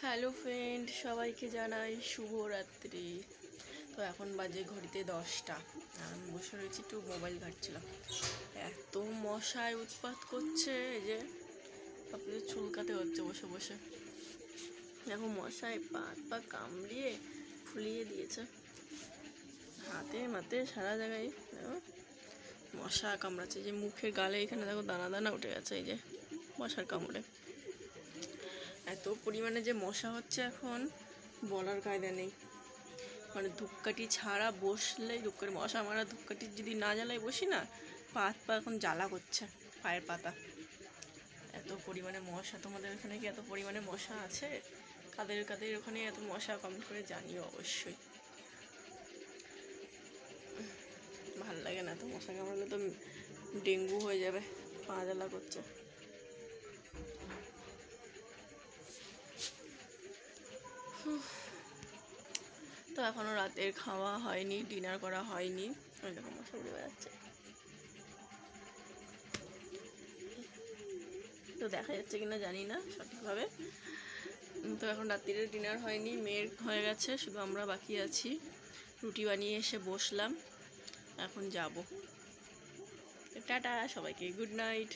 Hello friend, সবাইকে জানাই শুভরাত্রি। তো এখন বাজে ঘড়িতে 10টা। আমি বসে রয়েছি, একটু মোবাইল ঘাঁটছিলাম। এত মশায় উৎপাত করছে, এই যে আপনাদের চুলকাতে হচ্ছে বসে বসে। দেখো মশায় পা কামড়িয়ে ফুলিয়ে দিয়েছে, হাতে মাতে সারা জায়গায় মশা কামড়াচ্ছে। যে মুখের গালে এখানে দেখো দানা দানা উঠে গেছে, এই যে মশার কামড়ে। এত পরিমাণে যে মশা হচ্ছে এখন বলার কায়দা নেই। মানে ধূপকাঠি ছাড়া বসলেই ধূপকাঠি মশা মারা, ধূপকাঠি যদি না জ্বালাই বসি না, পা এখন জ্বালা করছে, পায়ের পাতা। এত পরিমাণে মশা। তোমাদের ওখানে কি এত পরিমাণে মশা আছে? কাদের কাদের ওখানে এত মশা কমেন্ট করে জানিও অবশ্যই। ভাল লাগে না তো মশা কামড়ালে, তো ডেঙ্গু হয়ে যাবে, পা জ্বালা করছে। তো এখনো রাতের খাওয়া হয়নি, ডিনার করা হয়নি। ওই রকম মশা উড়ে বেড়াচ্ছে, তো দেখা যাচ্ছে কিনা জানি না সঠিকভাবে। তো এখন রাত্রিরে ডিনার হয়নি, মেয়ের হয়ে গেছে, শুধু আমরা বাকি আছি। রুটি বানিয়ে এসে বসলাম, এখন যাব। টাটা সবাইকে, গুড নাইট।